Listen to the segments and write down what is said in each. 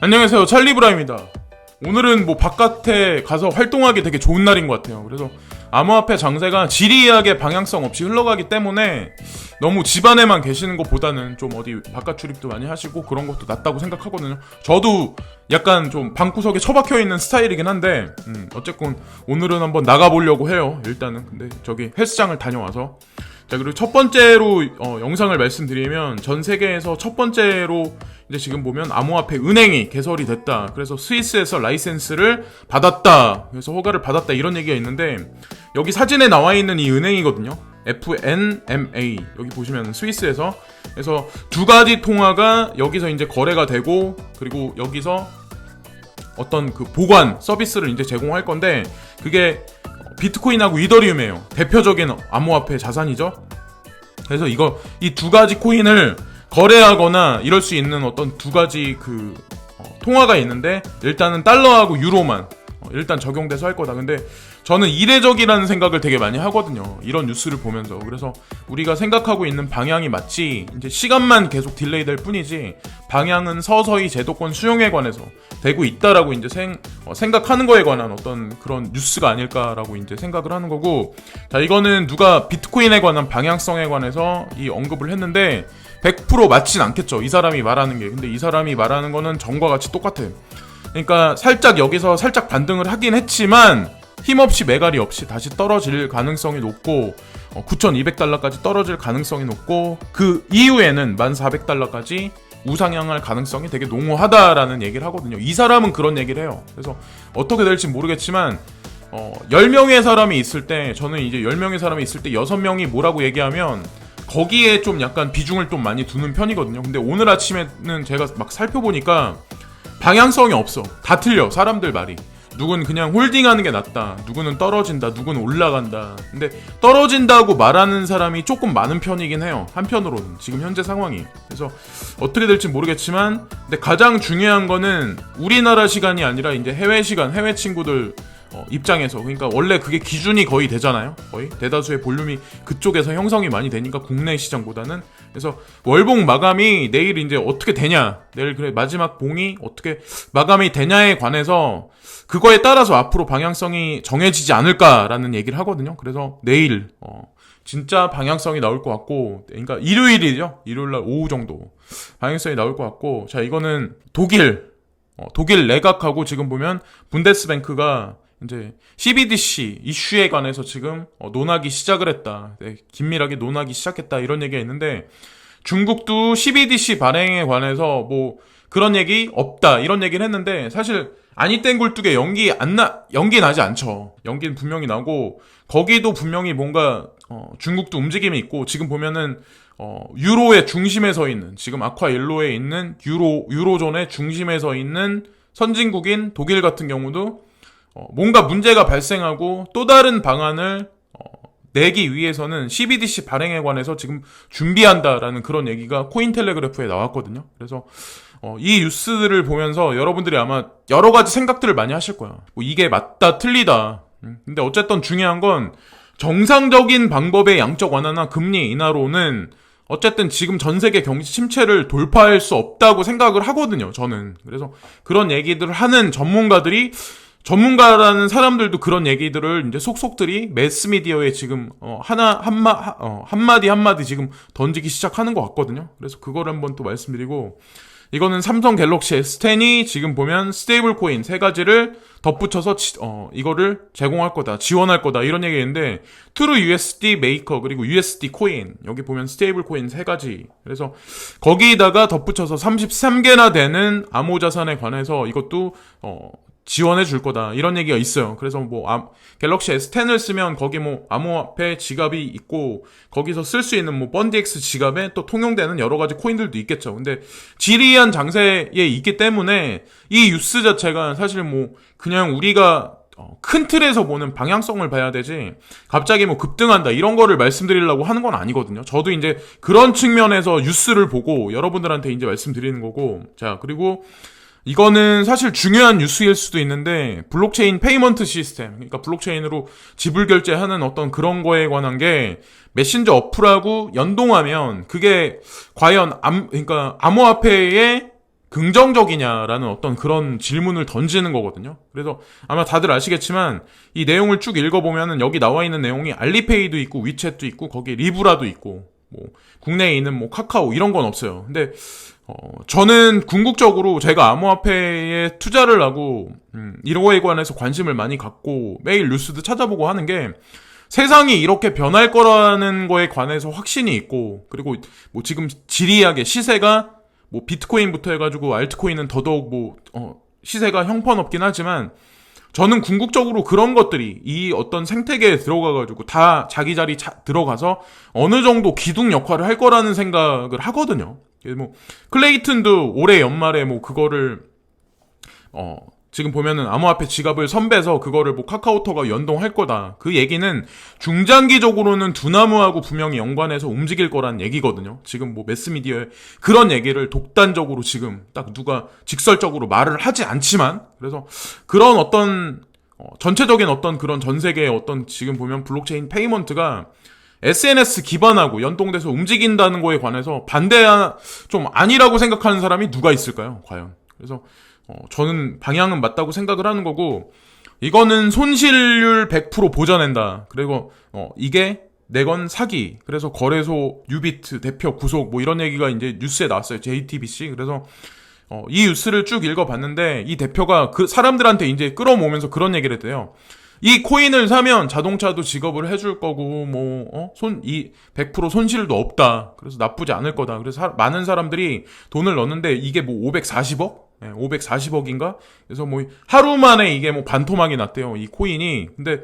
안녕하세요, 찰리브라입니다. 오늘은 바깥에 가서 활동하기 되게 좋은 날인 것 같아요. 그래서 암호화폐 장세가 지리하게 방향성 없이 흘러가기 때문에 너무 집 안에만 계시는 것보다는 좀 어디 바깥 출입도 많이 하시고 그런 것도 낫다고 생각하거든요. 저도 약간 좀 방구석에 처박혀 있는 스타일이긴 한데 어쨌건 오늘은 한번 나가보려고 해요. 일단은 근데 저기 헬스장을 다녀와서. 자, 그리고 첫 번째로 영상을 말씀드리면 전 세계에서 첫 번째로 이제 지금 보면 암호화폐 은행이 개설이 됐다. 그래서 스위스에서 라이센스를 받았다. 그래서 허가를 받았다. 이런 얘기가 있는데 여기 사진에 나와 있는 이 은행이거든요. FNMA. 여기 보시면 스위스에서. 그래서 두 가지 통화가 여기서 이제 거래가 되고 그리고 여기서 어떤 그 보관 서비스를 이제 제공할 건데 그게 비트코인하고 이더리움이에요. 대표적인 암호화폐 자산이죠. 그래서 이 두 가지 코인을 거래하거나 이럴 수 있는 어떤 두 가지 통화가 있는데 일단은 달러하고 유로만 일단 적용돼서 할 거다. 근데 저는 이례적이라는 생각을 되게 많이 하거든요. 이런 뉴스를 보면서. 그래서 우리가 생각하고 있는 방향이 맞지 이제 시간만 계속 딜레이 될 뿐이지 방향은 서서히 제도권 수용에 관해서 되고 있다라고 이제 생각하는 거에 관한 어떤 그런 뉴스가 아닐까라고 이제 생각을 하는 거고. 자, 이거는 누가 비트코인에 관한 방향성에 관해서 이 언급을 했는데 100% 맞진 않겠죠. 이 사람이 말하는 게. 근데 이 사람이 말하는 거는 전과 같이 똑같아요. 그러니까 살짝 여기서 살짝 반등을 하긴 했지만 힘없이 매갈이 없이 다시 떨어질 가능성이 높고 9,200달러까지 떨어질 가능성이 높고 그 이후에는 1,400달러까지 우상향할 가능성이 되게 농후하다라는 얘기를 하거든요. 이 사람은 그런 얘기를 해요. 그래서 어떻게 될지 모르겠지만 10명의 사람이 있을 때 저는 이제 10명의 사람이 있을 때 6명이 뭐라고 얘기하면 거기에 좀 약간 비중을 좀 많이 두는 편이거든요. 근데 오늘 아침에는 제가 막 살펴보니까 방향성이 없어. 다 틀려. 사람들 말이. 누군 그냥 홀딩하는 게 낫다. 누구는 떨어진다. 누구는 올라간다. 근데 떨어진다고 말하는 사람이 조금 많은 편이긴 해요. 한편으로는. 지금 현재 상황이. 그래서 어떻게 될지 모르겠지만 근데 가장 중요한 거는 우리나라 시간이 아니라 이제 해외 시간, 해외 친구들 입장에서. 그러니까 원래 그게 기준이 거의 되잖아요. 거의 대다수의 볼륨이 그쪽에서 형성이 많이 되니까 국내 시장보다는. 그래서 월봉 마감이 내일 이제 어떻게 되냐, 내일 그래 마지막 봉이 어떻게 마감이 되냐에 관해서 그거에 따라서 앞으로 방향성이 정해지지 않을까라는 얘기를 하거든요. 그래서 내일 진짜 방향성이 나올 것 같고, 그러니까 일요일이죠. 일요일날 오후 정도 방향성이 나올 것 같고. 자, 이거는 독일 내각하고 지금 보면 분데스뱅크가 이제 CBDC 이슈에 관해서 지금 논하기 시작을 했다. 네, 긴밀하게 논하기 시작했다. 이런 얘기가 있는데 중국도 CBDC 발행에 관해서 그런 얘기 없다. 이런 얘기를 했는데 사실 아니 땡 굴뚝에 연기 나지 않죠. 연기는 분명히 나고 거기도 분명히 뭔가 중국도 움직임이 있고 지금 보면은 유로의 중심에 서 있는 지금 아쿠아일로에 있는 유로존의 중심에 서 있는 선진국인 독일 같은 경우도 뭔가 문제가 발생하고 또 다른 방안을 내기 위해서는 CBDC 발행에 관해서 지금 준비한다라는 그런 얘기가 코인텔레그래프에 나왔거든요. 그래서 이 뉴스들을 보면서 여러분들이 아마 여러 가지 생각들을 많이 하실 거야. 이게 맞다 틀리다. 근데 어쨌든 중요한 건 정상적인 방법의 양적 완화나 금리 인하로는 어쨌든 지금 전 세계 경기 침체를 돌파할 수 없다고 생각을 하거든요. 저는. 그래서 그런 얘기들을 하는 전문가라는 사람들도 그런 얘기들을 이제 속속들이 매스미디어에 지금 한마디 지금 던지기 시작하는 것 같거든요. 그래서 그걸 한번 또 말씀드리고, 이거는 삼성 갤럭시 S10이 지금 보면 스테이블 코인 3가지를 덧붙여서 이거를 제공할 거다, 지원할 거다, 이런 얘기인데 트루 USD 메이커 그리고 USD 코인, 여기 보면 스테이블 코인 3가지. 그래서 거기다가 덧붙여서 33개나 되는 암호 자산에 관해서 이것도 지원해 줄 거다, 이런 얘기가 있어요. 그래서 갤럭시 S10을 쓰면 거기 암호화폐 지갑이 있고 거기서 쓸 수 있는 펀디엑스 지갑에 또 통용되는 여러 가지 코인들도 있겠죠. 근데 지리한 장세에 있기 때문에 이 뉴스 자체가 사실 그냥 우리가 큰 틀에서 보는 방향성을 봐야 되지 갑자기 급등한다 이런 거를 말씀드리려고 하는 건 아니거든요. 저도 이제 그런 측면에서 뉴스를 보고 여러분들한테 이제 말씀드리는 거고. 자, 그리고 이거는 사실 중요한 뉴스일 수도 있는데 블록체인 페이먼트 시스템, 그러니까 블록체인으로 지불 결제하는 어떤 그런 거에 관한 게 메신저 어플하고 연동하면 그게 과연 그러니까 암호화폐의 긍정적이냐라는 어떤 그런 질문을 던지는 거거든요. 그래서 아마 다들 아시겠지만 이 내용을 쭉 읽어보면은 여기 나와 있는 내용이 알리페이도 있고 위챗도 있고 거기에 리브라도 있고 뭐 국내에 있는 뭐 카카오 이런 건 없어요. 근데 저는 궁극적으로 제가 암호화폐에 투자를 하고 이런 거에 관해서 관심을 많이 갖고 매일 뉴스도 찾아보고 하는 게 세상이 이렇게 변할 거라는 거에 관해서 확신이 있고 그리고 뭐 지금 지리하게 시세가 뭐 비트코인부터 해가지고 알트코인은 더더욱 뭐 시세가 형편없긴 하지만 저는 궁극적으로 그런 것들이 이 어떤 생태계에 들어가가지고 다 자기 자리 들어가서 어느 정도 기둥 역할을 할 거라는 생각을 하거든요. 뭐 클레이튼도 올해 연말에 뭐 그거를 지금 보면은 암호화폐 지갑을 선배서 그거를 뭐 카카오톡과 연동할 거다. 그 얘기는 중장기적으로는 두나무하고 분명히 연관해서 움직일 거란 얘기거든요. 지금 뭐 매스미디어에 그런 얘기를 독단적으로 지금 딱 누가 직설적으로 말을 하지 않지만 그래서 그런 어떤 전체적인 어떤 그런 전 세계의 어떤 지금 보면 블록체인 페이먼트가 SNS 기반하고 연동돼서 움직인다는 거에 관해서 좀 아니라고 생각하는 사람이 누가 있을까요? 과연. 그래서 저는 방향은 맞다고 생각을 하는 거고 이거는 손실률 100% 보전한다. 그리고 이게 내건 사기. 그래서 거래소 유비트 대표 구속 뭐 이런 얘기가 이제 뉴스에 나왔어요. JTBC. 그래서 이 뉴스를 쭉 읽어봤는데 이 대표가 그 사람들한테 이제 끌어모으면서 그런 얘기를 했대요. 이 코인을 사면 자동차도 지급을 해줄 거고 뭐 100% 손실도 없다. 그래서 나쁘지 않을 거다. 그래서 많은 사람들이 돈을 넣었는데 이게 뭐 540억? 540억인가? 그래서 뭐 하루 만에 이게 뭐 반토막이 났대요. 이 코인이. 근데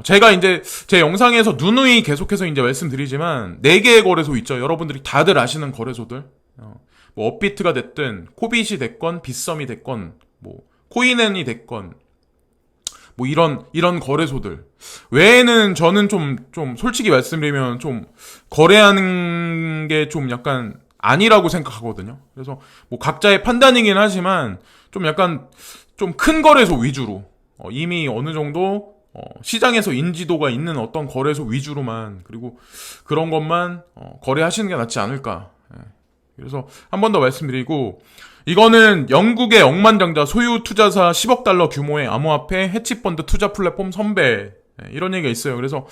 제가 이제 제 영상에서 누누이 계속해서 이제 말씀드리지만 4개의 거래소 있죠. 여러분들이 다들 아시는 거래소들. 뭐 업비트가 됐든 코빗이 됐건 빗썸이 됐건 뭐 코인엔이 됐건 뭐 이런 거래소들 외에는 저는 좀 솔직히 말씀드리면 좀 거래하는 게 좀 약간 아니라고 생각하거든요. 그래서 뭐 각자의 판단이긴 하지만 좀 약간 좀 큰 거래소 위주로 이미 어느 정도 시장에서 인지도가 있는 어떤 거래소 위주로만 그리고 그런 것만 거래하시는 게 낫지 않을까. 그래서 한 번 더 말씀드리고 이거는 영국의 억만장자 소유 투자사 10억 달러 규모의 암호화폐 해치펀드 투자 플랫폼 선배 이런 얘기가 있어요. 그래서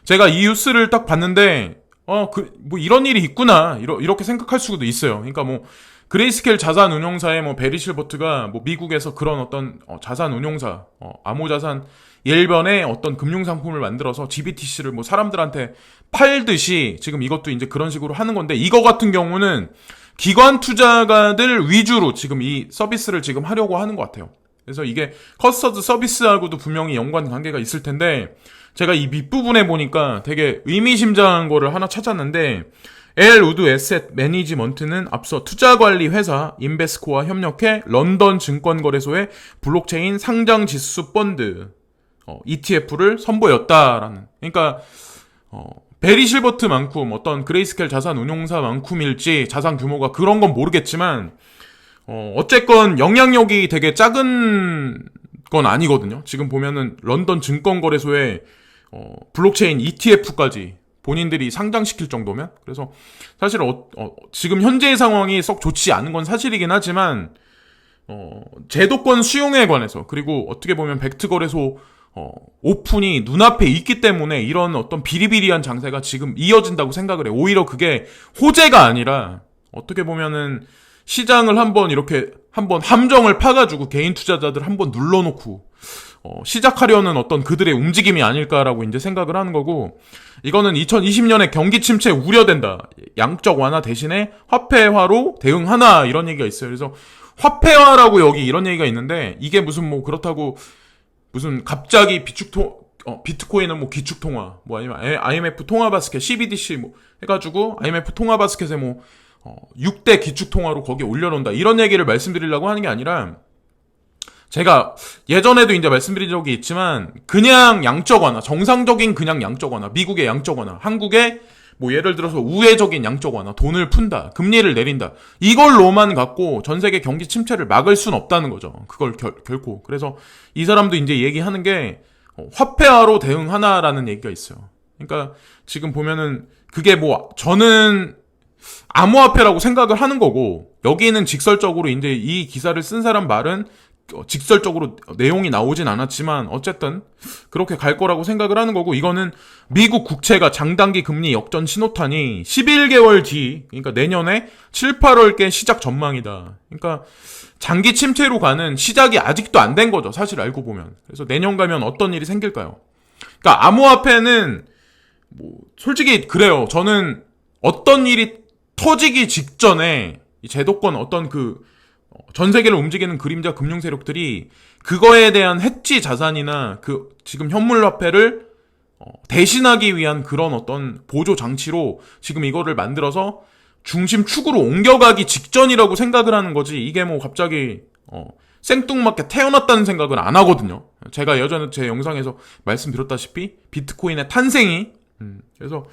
제가 이 뉴스를 딱 봤는데 뭐 이런 일이 있구나 이렇게 생각할 수도 있어요. 그러니까 뭐 그레이스케일 자산 운용사의 뭐 베리 실버트가 뭐 미국에서 그런 어떤 자산 운용사 암호자산 일변의 어떤 금융 상품을 만들어서 GBTC를 뭐 사람들한테 팔듯이 지금 이것도 이제 그런 식으로 하는 건데 이거 같은 경우는 기관 투자가들 위주로 지금 이 서비스를 지금 하려고 하는 것 같아요. 그래서 이게 커스터드 서비스하고도 분명히 연관 관계가 있을 텐데 제가 이 밑부분에 보니까 되게 의미심장한 거를 하나 찾았는데 엘 우드 에셋 매니지먼트는 앞서 투자관리 회사 인베스코와 협력해 런던 증권거래소에 블록체인 상장 지수 펀드 ETF를 선보였다라는. 그러니까 베리 실버트만큼 어떤 그레이스케일 자산 운용사만큼일지 자산 규모가 그런 건 모르겠지만 어쨌건 영향력이 되게 작은 건 아니거든요. 지금 보면은 런던 증권거래소에 블록체인 ETF까지 본인들이 상장시킬 정도면 그래서 사실 지금 현재의 상황이 썩 좋지 않은 건 사실이긴 하지만 제도권 수용에 관해서 그리고 어떻게 보면 벡트 거래소 오픈이 눈앞에 있기 때문에 이런 어떤 비리비리한 장세가 지금 이어진다고 생각을 해요. 오히려 그게 호재가 아니라 어떻게 보면은 시장을 한번 이렇게 한번 함정을 파가지고 개인 투자자들 한번 눌러놓고 시작하려는 어떤 그들의 움직임이 아닐까라고 이제 생각을 하는 거고 이거는 2020년에 경기 침체 우려된다. 양적 완화 대신에 화폐화로 대응하나 이런 얘기가 있어요. 그래서 화폐화라고 여기 이런 얘기가 있는데 이게 무슨 뭐 그렇다고 무슨 갑자기 비트코인은 뭐 기축통화 뭐 아니면 IMF 통화바스켓 CBDC 뭐 해가지고 IMF 통화바스켓에 뭐 6대 기축통화로 거기에 올려놓는다 이런 얘기를 말씀드리려고 하는 게 아니라 제가 예전에도 이제 말씀드린 적이 있지만 그냥 양적 완화 정상적인 그냥 양적 완화 미국의 양적 완화 한국의 뭐 예를 들어서 우회적인 양적 완화 돈을 푼다 금리를 내린다 이걸로만 갖고 전 세계 경기 침체를 막을 순 없다는 거죠. 그걸 결코. 그래서 이 사람도 이제 얘기하는 게 화폐화로 대응하나라는 얘기가 있어요. 그러니까 지금 보면은 그게 뭐 저는 암호화폐라고 생각을 하는 거고, 여기는 직설적으로 이제 이 기사를 쓴 사람 말은 직설적으로 내용이 나오진 않았지만 어쨌든 그렇게 갈 거라고 생각을 하는 거고, 이거는 미국 국채가 장단기 금리 역전 신호탄이 11개월 뒤, 그러니까 내년에 7, 8월께 시작 전망이다. 그러니까 장기 침체로 가는 시작이 아직도 안 된 거죠, 사실 알고 보면. 그래서 내년 가면 어떤 일이 생길까요? 그러니까 암호화폐는 뭐 솔직히 그래요. 저는 어떤 일이 터지기 직전에 이 제도권 어떤 전 세계를 움직이는 그림자 금융 세력들이 그거에 대한 해지 자산이나 지금 현물화폐를 대신하기 위한 그런 어떤 보조 장치로 지금 이거를 만들어서 중심축으로 옮겨가기 직전이라고 생각을 하는 거지, 이게 뭐 갑자기 생뚱맞게 태어났다는 생각은 안 하거든요. 제가 예전에 제 영상에서 말씀드렸다시피 비트코인의 탄생이 그래서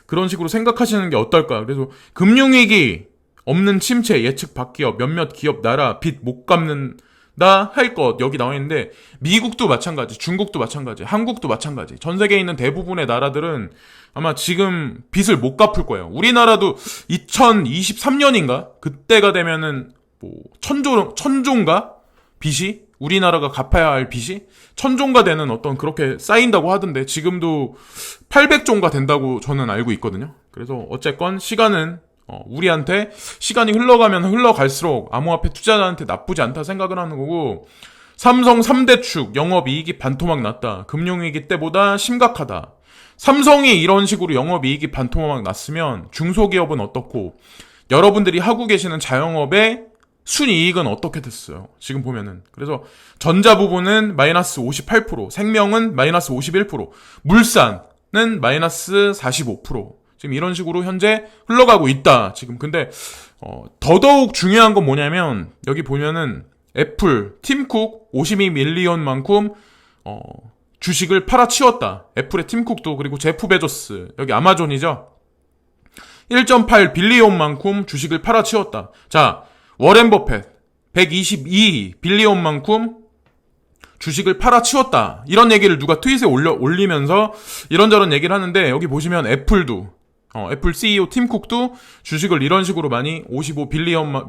그런 식으로 생각하시는 게 어떨까. 그래서 금융위기, 없는 침체, 예측 밖기업, 몇몇 기업, 나라, 빚 못 갚는다 할 것 여기 나와 있는데, 미국도 마찬가지, 중국도 마찬가지, 한국도 마찬가지. 전 세계에 있는 대부분의 나라들은 아마 지금 빚을 못 갚을 거예요. 우리나라도 2023년인가? 그때가 되면은 뭐 천조인가? 빚이? 우리나라가 갚아야 할 빚이? 천조인가 되는 어떤 그렇게 쌓인다고 하던데, 지금도 800조인가 된다고 저는 알고 있거든요. 그래서 어쨌건 시간은 우리한테 시간이 흘러가면 흘러갈수록 암호화폐 투자자한테 나쁘지 않다 생각을 하는 거고, 삼성 3대 축 영업이익이 반토막 났다. 금융위기 때보다 심각하다. 삼성이 이런 식으로 영업이익이 반토막 났으면 중소기업은 어떻고, 여러분들이 하고 계시는 자영업의 순이익은 어떻게 됐어요? 지금 보면은. 그래서 전자 부분은 마이너스 58%, 생명은 마이너스 51%, 물산은 마이너스 45%. 지금 이런 식으로 현재 흘러가고 있다. 지금 근데 더더욱 중요한 건 뭐냐면, 여기 보면은 애플, 팀쿡 52밀리언만큼 주식을 팔아치웠다. 애플의 팀쿡도, 그리고 제프 베조스, 여기 아마존이죠. 1.8 빌리언만큼 주식을 팔아치웠다. 자, 워렌 버펫 122 빌리언만큼 주식을 팔아치웠다. 이런 얘기를 누가 트윗에 올리면서 이런저런 얘기를 하는데, 여기 보시면 애플도 애플 CEO 팀 쿡도 주식을 이런 식으로 많이 55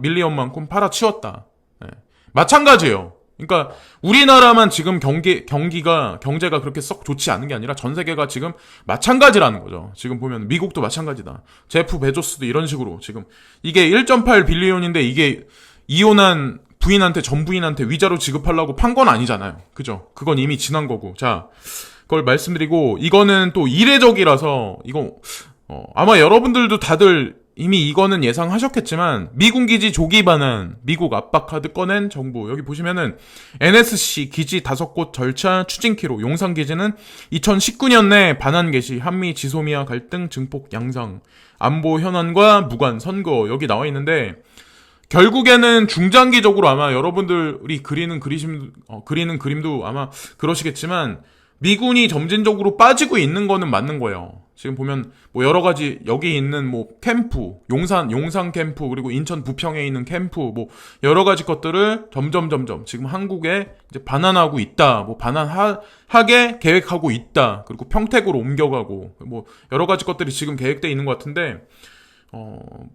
밀리언만큼 팔아치웠다. 네. 마찬가지예요. 그러니까 우리나라만 지금 경제가 그렇게 썩 좋지 않은 게 아니라 전 세계가 지금 마찬가지라는 거죠. 지금 보면 미국도 마찬가지다. 제프 베조스도 이런 식으로 지금 이게 1.8 빌리언인데 이게 이혼한 부인한테, 전 부인한테 위자료 지급하려고 판 건 아니잖아요. 그죠? 그건 이미 지난 거고. 자, 그걸 말씀드리고, 이거는 또 이례적이라서 이거 아마 여러분들도 다들 이미 이거는 예상하셨겠지만, 미군 기지 조기 반환, 미국 압박 카드 꺼낸 정부. 여기 보시면은 NSC 기지 5곳 절차 추진키로, 용산 기지는 2019년 내 반환 개시, 한미 지소미아 갈등 증폭 양상, 안보 현안과 무관, 선거, 여기 나와 있는데, 결국에는 중장기적으로 아마 여러분들이 그리는 그림도 아마 그러시겠지만, 미군이 점진적으로 빠지고 있는 거는 맞는 거예요. 지금 보면 뭐 여러 가지, 여기 있는 뭐 캠프, 용산 캠프, 그리고 인천 부평에 있는 캠프, 뭐 여러 가지 것들을 점점 지금 한국에 이제 반환하고 있다. 뭐 반환하게 계획하고 있다. 그리고 평택으로 옮겨가고, 뭐 여러 가지 것들이 지금 계획돼 있는 것 같은데,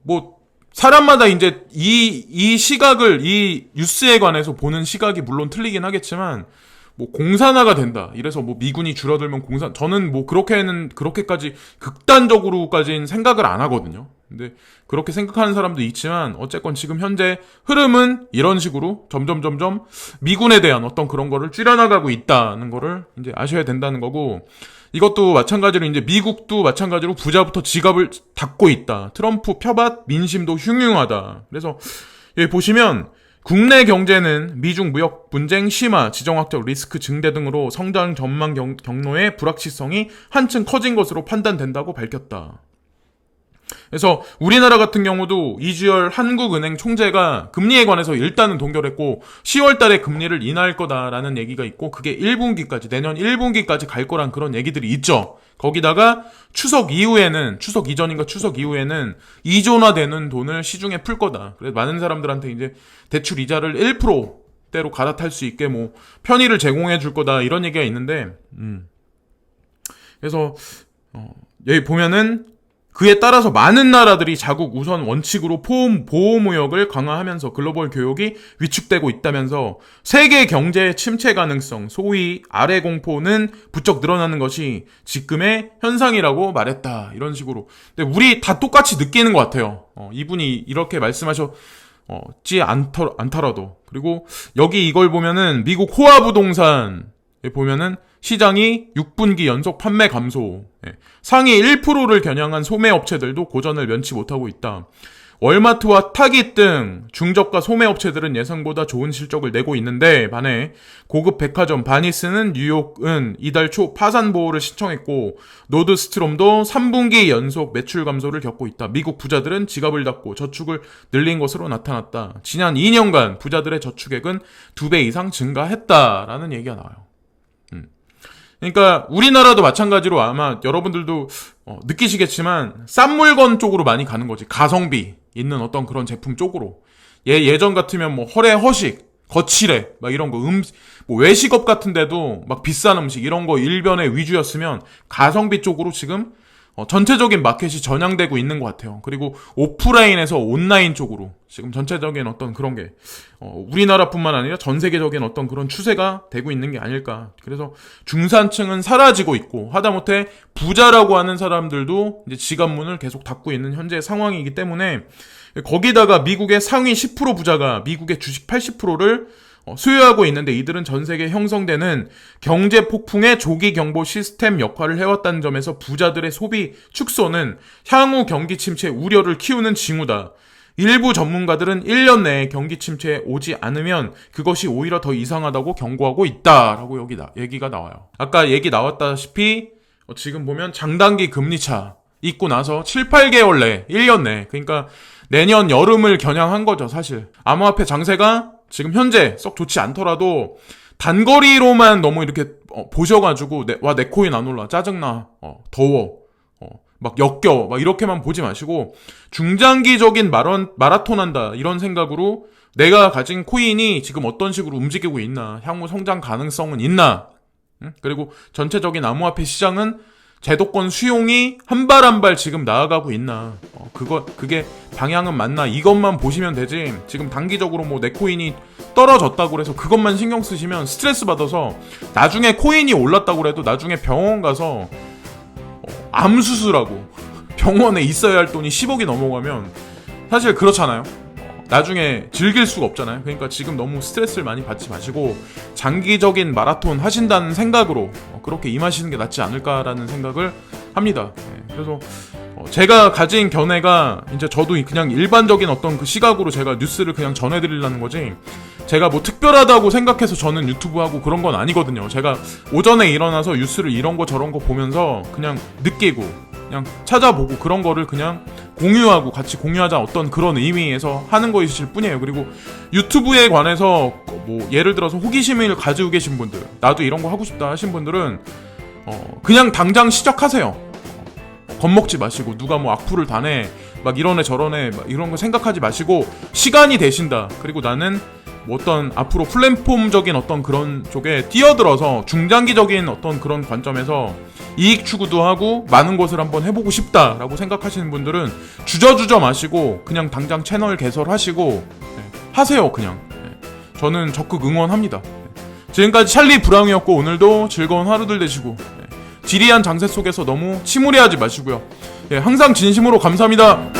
뭐 사람마다 이제 이 시각을, 이 뉴스에 관해서 보는 시각이 물론 틀리긴 하겠지만, 뭐 공산화가 된다, 이래서 뭐 미군이 줄어들면 저는 뭐 그렇게까지 극단적으로까지는 생각을 안 하거든요. 근데 그렇게 생각하는 사람도 있지만, 어쨌건 지금 현재 흐름은 이런 식으로 점점 미군에 대한 어떤 그런 거를 줄여나가고 있다는 거를 이제 아셔야 된다는 거고, 이것도 마찬가지로 이제 미국도 마찬가지로 부자부터 지갑을 닫고 있다. 트럼프 표밭, 민심도 흉흉하다. 그래서 여기 보시면 국내 경제는 미중 무역 분쟁 심화, 지정학적 리스크 증대 등으로 성장 전망 경로의 불확실성이 한층 커진 것으로 판단된다고 밝혔다. 그래서 우리나라 같은 경우도 이주열 한국은행 총재가 금리에 관해서 일단은 동결했고, 10월 달에 금리를 인하할 거다라는 얘기가 있고, 그게 1분기까지, 내년 1분기까지 갈 거란 그런 얘기들이 있죠. 거기다가 추석 이전인가 추석 이후에는 이존화되는 돈을 시중에 풀 거다. 그래서 많은 사람들한테 이제 대출 이자를 1%대로 갈아탈 수 있게 뭐 편의를 제공해 줄 거다, 이런 얘기가 있는데, 그래서 여기 보면은 그에 따라서 많은 나라들이 자국 우선 원칙으로 보호무역을 강화하면서 글로벌 교역이 위축되고 있다면서 세계 경제의 침체 가능성, 소위 아래 공포는 부쩍 늘어나는 것이 지금의 현상이라고 말했다. 이런 식으로. 근데 우리 다 똑같이 느끼는 것 같아요. 이분이 이렇게 말씀하셨지 않더라도. 그리고 여기 이걸 보면은 미국 호화 부동산에 보면은 시장이 6분기 연속 판매 감소, 상위 1%를 겨냥한 소매업체들도 고전을 면치 못하고 있다. 월마트와 타깃 등 중저가 소매업체들은 예상보다 좋은 실적을 내고 있는데 반해 고급 백화점 바니스는 뉴욕은 이달 초 파산 보호를 신청했고 노드스트롬도 3분기 연속 매출 감소를 겪고 있다. 미국 부자들은 지갑을 닫고 저축을 늘린 것으로 나타났다. 지난 2년간 부자들의 저축액은 2배 이상 증가했다라는 얘기가 나와요. 그러니까 우리나라도 마찬가지로 아마 여러분들도 느끼시겠지만 싼 물건 쪽으로 많이 가는 거지. 가성비 있는 어떤 그런 제품 쪽으로. 예전 같으면 뭐 허례 허식, 거칠해 막 이런 거 뭐 외식업 같은데도 막 비싼 음식 이런 거 일변의 위주였으면 가성비 쪽으로 지금 전체적인 마켓이 전향되고 있는 것 같아요. 그리고 오프라인에서 온라인 쪽으로 지금 전체적인 어떤 그런 게 우리나라뿐만 아니라 전 세계적인 어떤 그런 추세가 되고 있는 게 아닐까. 그래서 중산층은 사라지고 있고 하다못해 부자라고 하는 사람들도 이제 지갑 문을 계속 닫고 있는 현재 상황이기 때문에 거기다가 미국의 상위 10% 부자가 미국의 주식 80%를 수요하고 있는데 이들은 전 세계에 형성되는 경제 폭풍의 조기 경보 시스템 역할을 해왔다는 점에서 부자들의 소비 축소는 향후 경기 침체 우려를 키우는 징후다. 일부 전문가들은 1년 내에 경기 침체에 오지 않으면 그것이 오히려 더 이상하다고 경고하고 있다라고 얘기가 나와요. 아까 얘기 나왔다시피 지금 보면 장단기 금리차 있고 나서 7, 8개월 내 1년 내 그러니까 내년 여름을 겨냥한 거죠. 사실 암호화폐 장세가 지금 현재 썩 좋지 않더라도 단거리로만 너무 이렇게 보셔가지고 내 코인 안 올라 짜증나 더워 막 역겨워 막 이렇게만 보지 마시고 중장기적인 마라톤 한다 이런 생각으로 내가 가진 코인이 지금 어떤 식으로 움직이고 있나 향후 성장 가능성은 있나 그리고 전체적인 암호화폐 시장은 제도권 수용이 한 발 한 발 지금 나아가고 있나 그게 방향은 맞나 이것만 보시면 되지 지금 단기적으로 뭐 내 코인이 떨어졌다고 그래서 그것만 신경 쓰시면 스트레스 받아서 나중에 코인이 올랐다고 그래도 나중에 병원 가서 암 수술하고 병원에 있어야 할 돈이 10억이 넘어가면 사실 그렇잖아요. 나중에 즐길 수가 없잖아요. 그러니까 지금 너무 스트레스를 많이 받지 마시고 장기적인 마라톤 하신다는 생각으로 그렇게 임하시는 게 낫지 않을까라는 생각을 합니다. 그래서 제가 가진 견해가 이제 저도 그냥 일반적인 어떤 그 시각으로 제가 뉴스를 그냥 전해드리려는 거지 제가 뭐 특별하다고 생각해서 저는 유튜브 하고 그런 건 아니거든요. 제가 오전에 일어나서 뉴스를 이런 거 저런 거 보면서 그냥 느끼고 그냥 찾아보고 그런 거를 그냥 공유하고 같이 공유하자 어떤 그런 의미에서 하는 것이실 뿐이에요. 그리고 유튜브에 관해서 뭐 예를 들어서 호기심을 가지고 계신 분들 나도 이런 거 하고 싶다 하신 분들은 그냥 당장 시작하세요. 겁먹지 마시고 누가 뭐 악플을 다네 막 이러네 저러네 막 이런 거 생각하지 마시고 시간이 되신다. 그리고 나는 뭐 어떤 앞으로 플랫폼적인 어떤 그런 쪽에 뛰어들어서 중장기적인 어떤 그런 관점에서 이익 추구도 하고 많은 것을 한번 해보고 싶다라고 생각하시는 분들은 주저주저 마시고 그냥 당장 채널 개설하시고 하세요. 그냥 저는 적극 응원합니다. 지금까지 찰리 브라운이었고 오늘도 즐거운 하루들 되시고 지리한 장세 속에서 너무 침울해하지 마시고요. 항상 진심으로 감사합니다.